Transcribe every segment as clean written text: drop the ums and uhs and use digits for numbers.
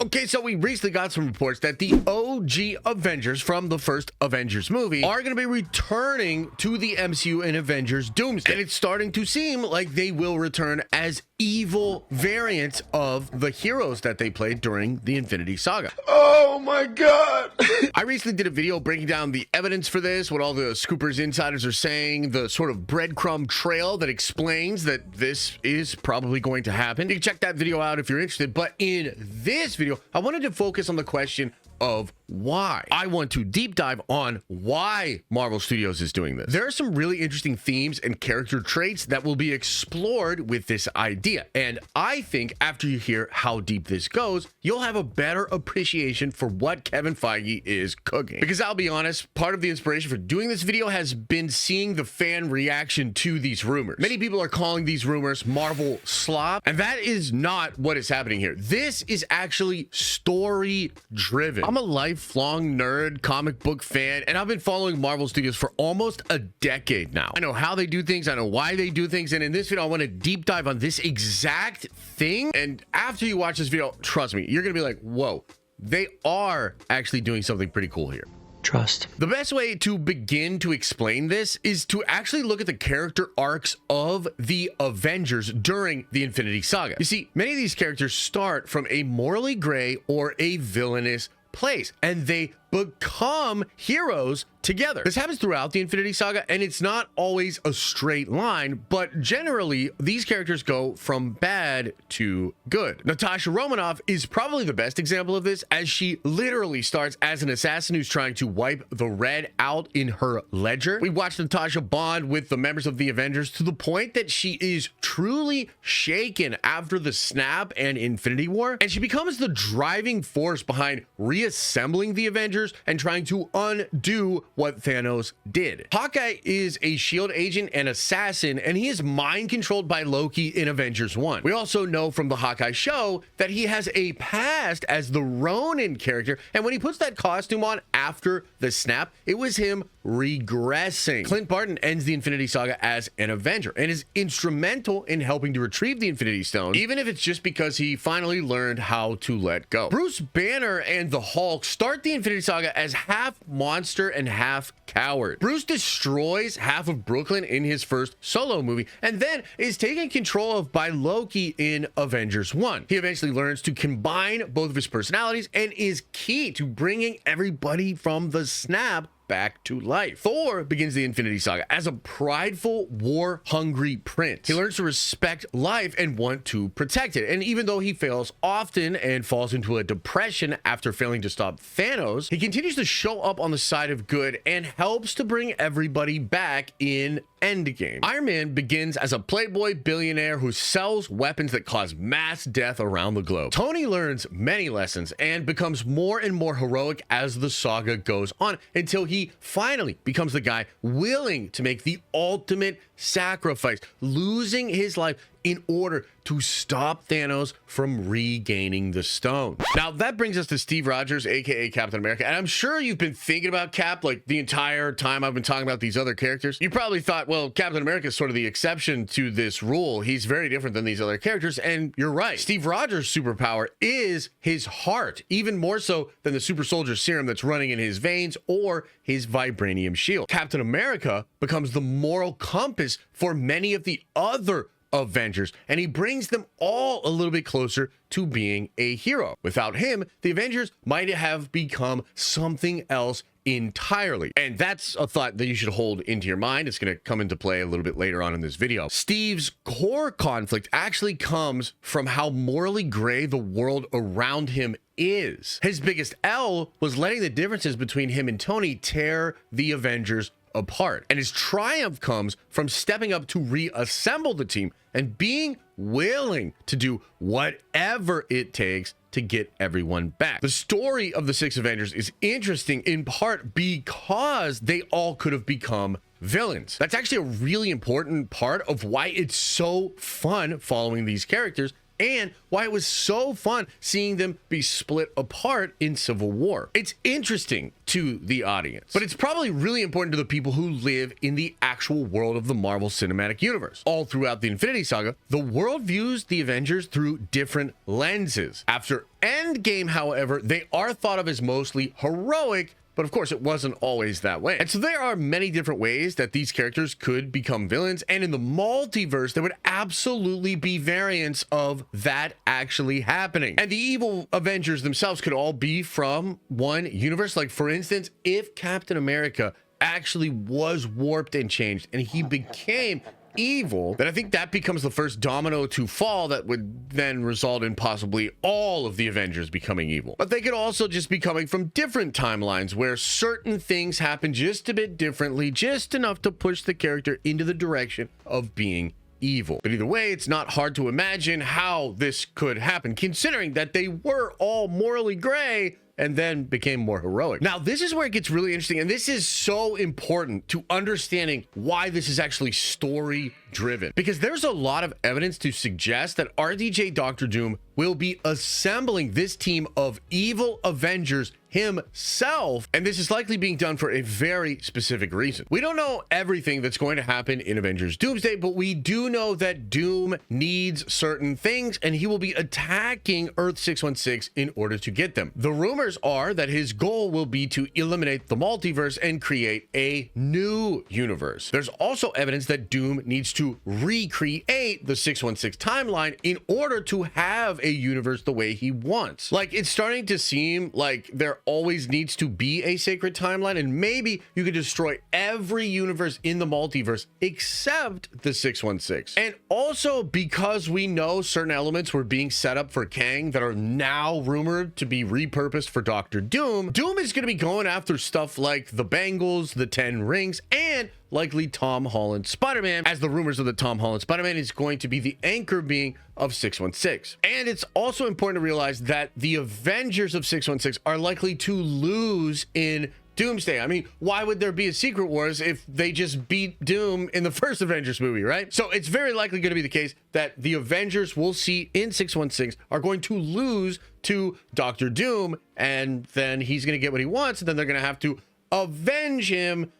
Okay, so we recently got some reports that the OG Avengers from the first Avengers movie are going to be returning to the MCU in Avengers Doomsday. And it's starting to seem like they will return as evil variants of the heroes that they played during the Infinity Saga. Oh my god! I recently did a video breaking down the evidence for this, what all the Scoopers insiders are saying, the sort of breadcrumb trail that explains that this is probably going to happen. You can check that video out if you're interested, but in this video, I wanted to focus on the question of why. I want to deep dive on why Marvel Studios is doing this. There are some really interesting themes and character traits that will be explored with this idea. And I think after you hear how deep this goes, you'll have a better appreciation for what Kevin Feige is cooking. Because I'll be honest, part of the inspiration for doing this video has been seeing the fan reaction to these rumors. Many people are calling these rumors Marvel slop, and that is not what is happening here. This is actually story driven. I'm a lifelong nerd, comic book fan, and I've been following Marvel Studios for almost a decade now. I know how they do things, I know why they do things, and in this video, I want to deep dive on this exact thing. And after you watch this video, trust me, you're gonna be like, whoa, they are actually doing something pretty cool here. Trust. The best way to begin to explain this is to actually look at the character arcs of the Avengers during the Infinity Saga. You see, many of these characters start from a morally gray or a villainous place, and they become heroes together. This happens throughout the Infinity Saga, and it's not always a straight line, but generally these characters go from bad to good. Natasha Romanoff is probably the best example of this, as she literally starts as an assassin who's trying to wipe the red out in her ledger. We watched Natasha bond with the members of the Avengers to the point that she is truly shaken after the snap and Infinity War, and she becomes the driving force behind reassembling the Avengers and trying to undo what Thanos did. Hawkeye is a SHIELD agent and assassin, and he is mind controlled by Loki in Avengers 1. We also know from the Hawkeye show that he has a past as the Ronin character, and when he puts that costume on after the snap, it was him regressing. Clint Barton ends the Infinity Saga as an Avenger and is instrumental in helping to retrieve the Infinity Stone, even if it's just because he finally learned how to let go. Bruce Banner and the Hulk start the Infinity Saga as half monster and half coward. Bruce destroys half of Brooklyn in his first solo movie and then is taken control of by Loki in Avengers 1. He eventually learns to combine both of his personalities and is key to bringing everybody from the snap back to life. Thor begins the Infinity Saga as a prideful, war-hungry prince. He learns to respect life and want to protect it. And even though he fails often and falls into a depression after failing to stop Thanos, he continues to show up on the side of good and helps to bring everybody back in Endgame. Iron Man begins as a playboy billionaire who sells weapons that cause mass death around the globe. Tony learns many lessons and becomes more and more heroic as the saga goes on, until he finally becomes the guy willing to make the ultimate sacrifice, losing his life in order to stop Thanos from regaining the stone. Now that brings us to Steve Rogers, aka Captain America, and I'm sure you've been thinking about Cap like the entire time I've been talking about these other characters. You probably thought, well, Captain America is sort of the exception to this rule. He's very different than these other characters, and you're right. Steve Rogers' superpower is his heart, even more so than the super soldier serum that's running in his veins or his vibranium shield. Captain America becomes the moral compass for many of the other Avengers, and he brings them all a little bit closer to being a hero. Without him, the Avengers might have become something else entirely. And that's a thought that you should hold into your mind. It's going to come into play a little bit later on in this video. Steve's core conflict actually comes from how morally gray the world around him is. His biggest L was letting the differences between him and Tony tear the Avengers apart. And his triumph comes from stepping up to reassemble the team and being willing to do whatever it takes to get everyone back. The story of the six Avengers is interesting in part because they all could have become villains. That's actually a really important part of why it's so fun following these characters and why it was so fun seeing them be split apart in Civil War. It's interesting to the audience, but it's probably really important to the people who live in the actual world of the Marvel Cinematic Universe. All throughout the Infinity Saga, the world views the Avengers through different lenses. After Endgame, however, they are thought of as mostly heroic, but of course, it wasn't always that way. And so there are many different ways that these characters could become villains. And in the multiverse, there would absolutely be variants of that actually happening. And the evil Avengers themselves could all be from one universe. Like, for instance, if Captain America actually was warped and changed and he became evil, then I think that becomes the first domino to fall that would then result in possibly all of the Avengers becoming evil. But they could also just be coming from different timelines where certain things happen just a bit differently, just enough to push the character into the direction of being evil. But either way, it's not hard to imagine how this could happen, considering that they were all morally gray and then became more heroic. Now, this is where it gets really interesting, and this is so important to understanding why this is actually story driven, because there's a lot of evidence to suggest that RDJ Doctor Doom will be assembling this team of evil Avengers himself, and this is likely being done for a very specific reason. We don't know everything that's going to happen in Avengers Doomsday, but we do know that Doom needs certain things, and he will be attacking Earth 616 in order to get them. The rumors are that his goal will be to eliminate the multiverse and create a new universe. There's also evidence that Doom needs to recreate the 616 timeline in order to have a universe the way he wants. Like, it's starting to seem like there always needs to be a sacred timeline, and maybe you could destroy every universe in the multiverse except the 616. And also, because we know certain elements were being set up for Kang that are now rumored to be repurposed for Doctor Doom, Doom is going to be going after stuff like the bangles, the 10 rings, and likely Tom Holland Spider-Man, as the rumors of the Tom Holland Spider-Man is going to be the anchor being of 616. And it's also important to realize that the Avengers of 616 are likely to lose in Doomsday. I mean, why would there be a Secret Wars if they just beat Doom in the first Avengers movie, right? So it's very likely going to be the case that the Avengers we'll see in 616 are going to lose to Doctor Doom, and then he's going to get what he wants, and then they're going to have to avenge him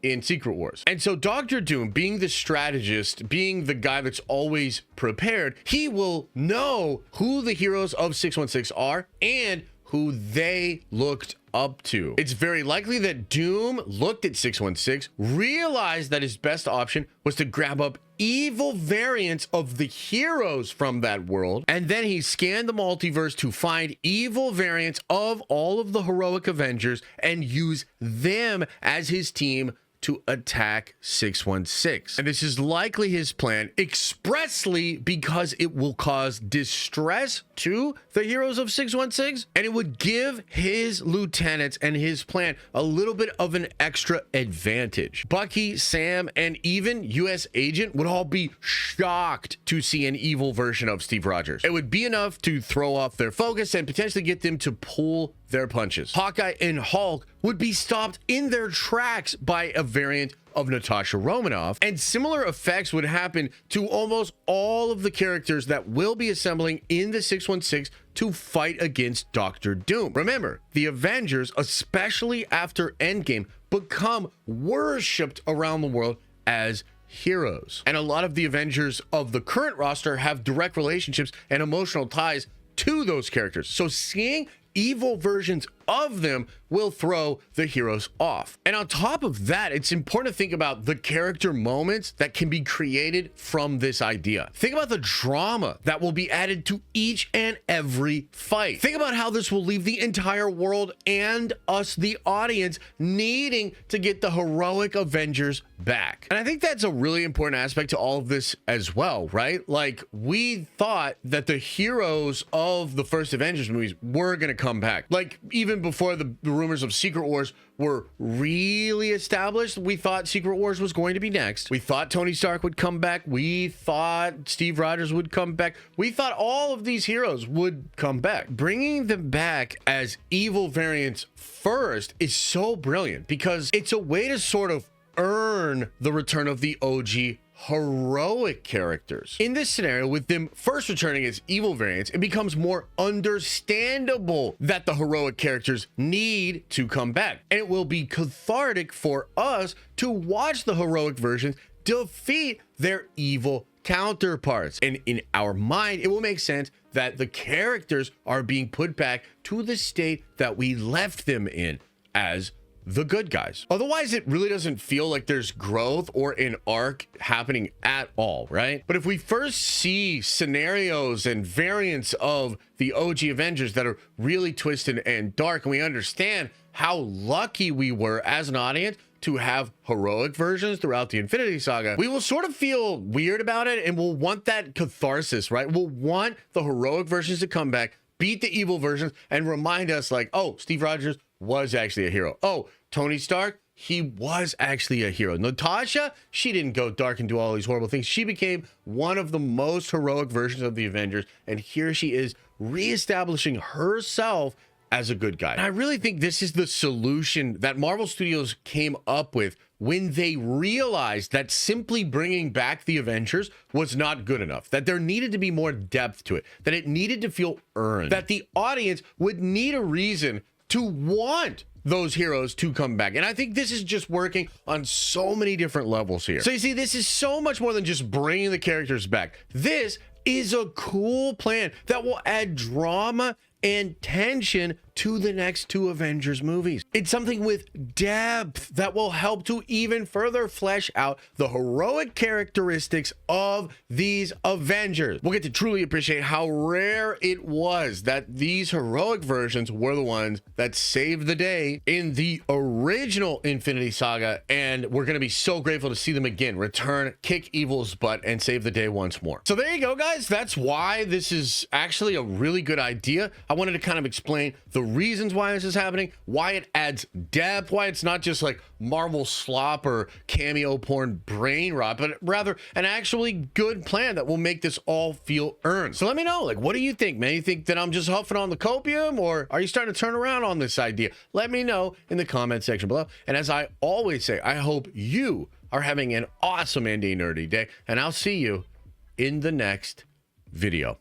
in Secret Wars. And so Doctor Doom, being the strategist, being the guy that's always prepared, he will know who the heroes of 616 are and who they looked up to. It's very likely that Doom looked at 616, realized that his best option was to grab up evil variants of the heroes from that world, and then he scanned the multiverse to find evil variants of all of the heroic Avengers and use them as his team to attack 616. And this is likely his plan expressly because it will cause distress to the heroes of 616, and it would give his lieutenants and his plan a little bit of an extra advantage. Bucky, Sam, and even US Agent would all be shocked to see an evil version of Steve Rogers. It would be enough to throw off their focus and potentially get them to pull their punches. Hawkeye and Hulk would be stopped in their tracks by a variant of Natasha Romanoff, and similar effects would happen to almost all of the characters that will be assembling in the 616 to fight against Doctor Doom. Remember, the Avengers, especially after Endgame, become worshipped around the world as heroes. And a lot of the Avengers of the current roster have direct relationships and emotional ties to those characters. So seeing evil versions of them will throw the heroes off. And on top of that, it's important to think about the character moments that can be created from this idea. Think about the drama that will be added to each and every fight. Think about how this will leave the entire world and us, the audience, needing to get the heroic Avengers back. And I think that's a really important aspect to all of this as well, right? Like, we thought that the heroes of the first Avengers movies were going to come back. Like, even before the rumors of Secret Wars were really established, we thought Secret Wars was going to be next. We thought Tony Stark would come back. We thought Steve Rogers would come back. We thought all of these heroes would come back. Bringing them back as evil variants first is so brilliant because it's a way to sort of earn earn the return of the OG heroic characters. In this scenario, with them first returning as evil variants, it becomes more understandable that the heroic characters need to come back. And it will be cathartic for us to watch the heroic versions defeat their evil counterparts. And in our mind, it will make sense that the characters are being put back to the state that we left them in as the good guys. Otherwise, it really doesn't feel like there's growth or an arc happening at all, right? But if we first see scenarios and variants of the OG Avengers that are really twisted and dark, and we understand how lucky we were as an audience to have heroic versions throughout the Infinity Saga, we will sort of feel weird about it, and we'll want that catharsis, right? We'll want the heroic versions to come back, beat the evil versions, and remind us like, oh, Steve Rogers was actually a hero. Oh, Tony Stark, he was actually a hero. Natasha, she didn't go dark and do all these horrible things. She became one of the most heroic versions of the Avengers, and here she is reestablishing herself as a good guy. And I really think this is the solution that Marvel Studios came up with when they realized that simply bringing back the Avengers was not good enough, that there needed to be more depth to it, that it needed to feel earned, that the audience would need a reason to want those heroes to come back. And I think this is just working on so many different levels here. So you see, this is so much more than just bringing the characters back. This is a cool plan that will add drama and tension to the next two Avengers movies. It's something with depth that will help to even further flesh out the heroic characteristics of these Avengers. We'll get to truly appreciate how rare it was that these heroic versions were the ones that saved the day in the original Infinity Saga, and we're going to be so grateful to see them again return, kick evil's butt, and save the day once more. So there you go, guys. That's why this is actually a really good idea. I wanted to kind of explain the reasons why this is happening, why it adds depth, why it's not just like Marvel slop or cameo porn brain rot, but rather an actually good plan that will make this all feel earned. So let me know, like, what do you think, man? You think that I'm just huffing on the copium, or are you starting to turn around on this idea? Let me know in the comment section below. And as I always say, I hope you are having an awesome Andy Nerdy day, and I'll see you in the next video.